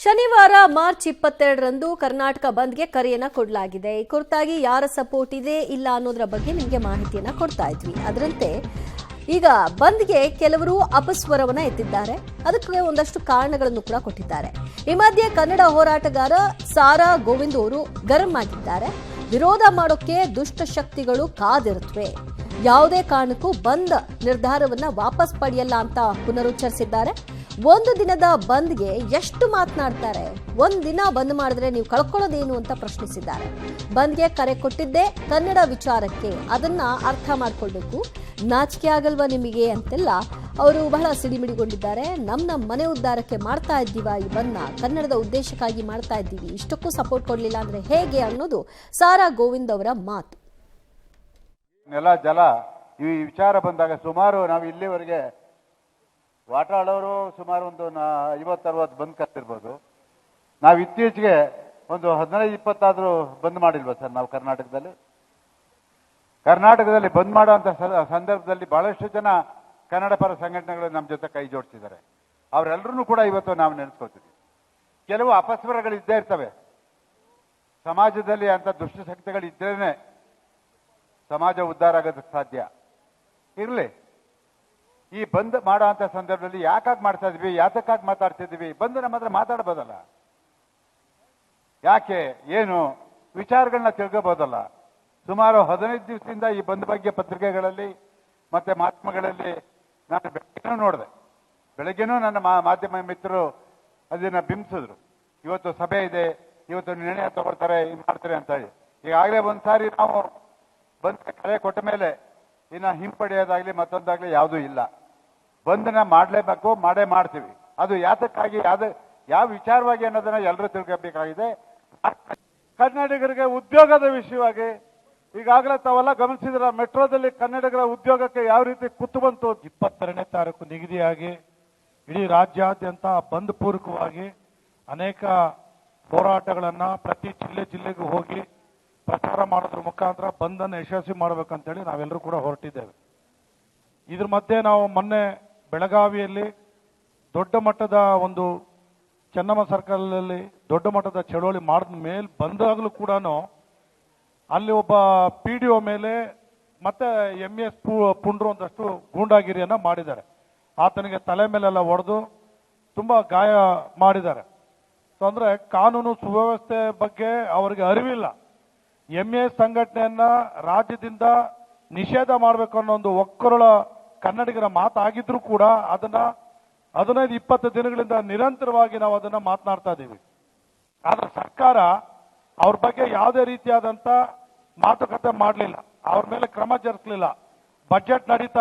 ಶನಿವಾರ ಮಾರ್ಚ್ 22ರಂದು ಕರ್ನಾಟಕ ಬಂದ್ಗೆ ಕರೆಯನ್ನ ಕೊಡಲಾಗಿದೆ. ಈ ಕುರಿತಾಗಿ ಯಾರ ಸಪೋರ್ಟ್ ಇದೆ ಇಲ್ಲ ಅನ್ನೋದರ ಬಗ್ಗೆ ನಿಮಗೆ ಮಾಹಿತಿಯನ್ನ ಕೊಡ್ತಾ ಇದ್ವಿ. ಅದರಂತೆ ಈಗ ಬಂದ್ಗೆ ಕೆಲವರು ಅಪಸ್ವರವನ್ನ ಎತ್ತಿದ್ದಾರೆ. ಅದಕ್ಕೆ ಒಂದಷ್ಟು ಕಾರಣಗಳನ್ನು ಕೂಡ ಕೊಟ್ಟಿದ್ದಾರೆ. ಈ ಮಧ್ಯೆ ಕನ್ನಡ ಹೋರಾಟಗಾರ ಸಾರಾ ಗೋವಿಂದ್ ಅವರು ಗರಂ ಆಗಿದ್ದಾರೆ. ವಿರೋಧ ಮಾಡೋಕೆ ದುಷ್ಟ ಶಕ್ತಿಗಳು ಕಾದಿರುತ್ತವೆ, ಯಾವುದೇ ಕಾರಣಕ್ಕೂ ಬಂದ್ ನಿರ್ಧಾರವನ್ನ ವಾಪಸ್ ಪಡೆಯಲ್ಲ ಅಂತ ಪುನರುಚ್ಚರಿಸಿದ್ದಾರೆ. ಒಂದು ದಿನದ ಬಂದ್ಗೆ ಎಷ್ಟು ಮಾತನಾಡ್ತಾರೆ, ಒಂದ್ ದಿನ ಬಂದ್ ಮಾಡಿದ್ರೆ ನೀವು ಕಳ್ಕೊಳ್ಳೋದೇನು ಅಂತ ಪ್ರಶ್ನಿಸಿದ್ದಾರೆ. ಬಂದ್ಗೆ ಕರೆ ಕೊಟ್ಟಿದ್ದೆ ಕನ್ನಡ ವಿಚಾರಕ್ಕೆ, ಅದನ್ನ ಅರ್ಥ ಮಾಡ್ಕೊಳ್ಬೇಕು, ನಾಚಿಕೆ ಆಗಲ್ವಾ ನಿಮಗೆ ಅಂತೆಲ್ಲ ಅವರು ಬಹಳ ಸಿಡಿಮಿಡಿಗೊಂಡಿದ್ದಾರೆ. ನಮ್ಮ ಮನೆ ಉದ್ಧಾರಕ್ಕೆ ಮಾಡ್ತಾ ಇದ್ದೀವ, ಈ ಬಂದ್ನ ಕನ್ನಡದ ಉದ್ದೇಶಕ್ಕಾಗಿ ಮಾಡ್ತಾ ಇದ್ದೀವಿ, ಇಷ್ಟಕ್ಕೂ ಸಪೋರ್ಟ್ ಕೊಡ್ಲಿಲ್ಲ ಅಂದ್ರೆ ಹೇಗೆ ಅನ್ನೋದು ಸಾರಾ ಗೋವಿಂದ್ ಅವರ ಮಾತು. ನೆಲ ಜಲ ಈ ವಿಚಾರ ಬಂದಾಗ ಸುಮಾರು ನಾವು ಇಲ್ಲಿವರೆಗೆ ವಾಟಾಳವರು ಸುಮಾರು ಒಂದು 50-60 ಬಂದ್ ಕರ್ತಿರ್ಬೋದು. ನಾವು ಇತ್ತೀಚೆಗೆ ಒಂದು 15-20 ಬಂದ್ ಮಾಡಿಲ್ವಾ ಸರ್? ನಾವು ಕರ್ನಾಟಕದಲ್ಲಿ ಬಂದ್ ಮಾಡುವಂತ ಸಂದರ್ಭದಲ್ಲಿ ಬಹಳಷ್ಟು ಜನ ಕನ್ನಡ ಪರ ಸಂಘಟನೆಗಳು ನಮ್ಮ ಜೊತೆ ಕೈ ಜೋಡಿಸಿದ್ದಾರೆ. ಅವರೆಲ್ಲರೂ ಕೂಡ ಇವತ್ತು ನಾವು ನೆನೆಸ್ಕೊಳ್ತೀವಿ. ಕೆಲವು ಅಪಸ್ವರಗಳು ಇದ್ದೇ ಇರ್ತವೆ ಸಮಾಜದಲ್ಲಿ. ಅಂತ ದುಷ್ಟಶಕ್ತಿಗಳು ಇದ್ರೇನೆ ಸಮಾಜ ಉದ್ಧಾರ ಆಗೋದಕ್ಕೆ ಸಾಧ್ಯ. ಇರಲಿ, ಈ ಬಂದ್ ಮಾಡುವಂತ ಸಂದರ್ಭದಲ್ಲಿ ಯಾಕಾಗಿ ಮಾಡ್ತಾ ಇದ್ವಿ, ಯಾತಕ್ಕಾಗಿ ಮಾತಾಡ್ತಿದ್ವಿ, ಬಂದು ನಮ್ಮ ಹತ್ರ ಮಾತಾಡ್ಬೋದಲ್ಲ, ಯಾಕೆ ಏನು ವಿಚಾರಗಳನ್ನ ತಿಳ್ಕೋಬಹುದಲ್ಲ. ಸುಮಾರು 15 ದಿವಸದಿಂದ ಈ ಬಂದ್ ಬಗ್ಗೆ ಪತ್ರಿಕೆಗಳಲ್ಲಿ ಮತ್ತೆ ಮಾಧ್ಯಮಗಳಲ್ಲಿ ನಾನು ಬೆಳಗ್ಗೆನೂ ನೋಡಿದೆ. ಬೆಳಗ್ಗೆನೂ ನನ್ನ ಮಾಧ್ಯಮ ಮಿತ್ರರು ಅದನ್ನ ಬಿಂಬಿಸಿದ್ರು. ಇವತ್ತು ಸಭೆ ಇದೆ, ಇವತ್ತು ನಿರ್ಣಯ ತಗೊಳ್ತಾರೆ, ಮಾಡ್ತಾರೆ ಅಂತ ಹೇಳಿ. ಈಗಾಗಲೇ ಒಂದ್ಸಾರಿ ನಾವು ಬಂದ್ ಕರೆ ಕೊಟ್ಟ ಮೇಲೆ ಇನ್ನ ಹಿಂಪಡೆಯೋದಾಗ್ಲಿ ಮತ್ತೊಂದಾಗ್ಲಿ ಯಾವುದೂ ಇಲ್ಲ. ಬಂದನ್ನ ಮಾಡಲೇಬೇಕು, ಮಾಡೇ ಮಾಡ್ತೀವಿ. ಅದು ಯಾತಕ್ಕಾಗಿ, ಯಾವ ವಿಚಾರವಾಗಿ ಅನ್ನೋದನ್ನ ಎಲ್ಲರೂ ತಿಳ್ಕೋಬೇಕಾಗಿದೆ. ಕನ್ನಡಿಗರಿಗೆ ಉದ್ಯೋಗದ ವಿಷಯವಾಗಿ ಈಗಾಗಲೇ ತಾವೆಲ್ಲ ಗಮನಿಸಿದ್ರ, ಮೆಟ್ರೋದಲ್ಲಿ ಕನ್ನಡಿಗರ ಉದ್ಯೋಗಕ್ಕೆ ಯಾವ ರೀತಿ ಕುತ್ತು ಬಂತು. 22ನೇ ತಾರೀಕು ನಿಗದಿಯಾಗಿ ಇಡೀ ರಾಜ್ಯಾದ್ಯಂತ ಬಂದ್ ಪೂರ್ವಕವಾಗಿ ಅನೇಕ ಹೋರಾಟಗಳನ್ನ ಪ್ರತಿ ಜಿಲ್ಲೆಗೂ ಹೋಗಿ ಪ್ರಚಾರ ಮಾಡೋದ್ರ ಮುಖಾಂತರ ಬಂದನ್ನು ಯಶಸ್ವಿ ಮಾಡಬೇಕಂತೇಳಿ ನಾವೆಲ್ಲರೂ ಕೂಡ ಹೊರಟಿದ್ದೇವೆ. ಇದ್ರ ಮಧ್ಯೆ ನಾವು ಮೊನ್ನೆ ಬೆಳಗಾವಿಯಲ್ಲಿ ದೊಡ್ಡ ಮಟ್ಟದ ಒಂದು ಚೆನ್ನಮ್ಮ ಸರ್ಕಲ್ನಲ್ಲಿ ದೊಡ್ಡ ಮಟ್ಟದ ಚಳವಳಿ ಮಾಡಿದ ಮೇಲೆ ಬಂದಾಗಲೂ ಕೂಡ ಅಲ್ಲಿ ಒಬ್ಬ PDO ಮೇಲೆ ಮತ್ತೆ MS ಪುಂಡ್ರು ಒಂದಷ್ಟು ಗೂಂಡಾಗಿರಿಯನ್ನ ಮಾಡಿದ್ದಾರೆ. ಆತನಿಗೆ ತಲೆ ಮೇಲೆಲ್ಲ ಹೊಡೆದು ತುಂಬಾ ಗಾಯ ಮಾಡಿದ್ದಾರೆ. ಸೊ ಅಂದ್ರೆ ಕಾನೂನು ಸುವ್ಯವಸ್ಥೆ ಬಗ್ಗೆ ಅವರಿಗೆ ಅರಿವಿಲ್ಲ. MS ಸಂಘಟನೆಯನ್ನ ರಾಜ್ಯದಿಂದ ನಿಷೇಧ ಮಾಡಬೇಕು ಅನ್ನೋ ಒಂದು ಒಕ್ಕರುಳ ಕನ್ನಡಿಗರ ಮಾತಾಗಿದ್ರು ಕೂಡ ಅದನ್ನ 15-20 ದಿನಗಳಿಂದ ನಿರಂತರವಾಗಿ ನಾವು ಅದನ್ನ ಮಾತನಾಡ್ತಾ ಇದ್ದೀವಿ. ಆದ್ರೆ ಸರ್ಕಾರ ಅವ್ರ ಬಗ್ಗೆ ಯಾವುದೇ ರೀತಿಯಾದಂತ ಮಾತುಕತೆ ಮಾಡಲಿಲ್ಲ, ಅವ್ರ ಮೇಲೆ ಕ್ರಮ ಜರುಗಿಸಲಿಲ್ಲ. ಬಜೆಟ್ ನಡೀತಾ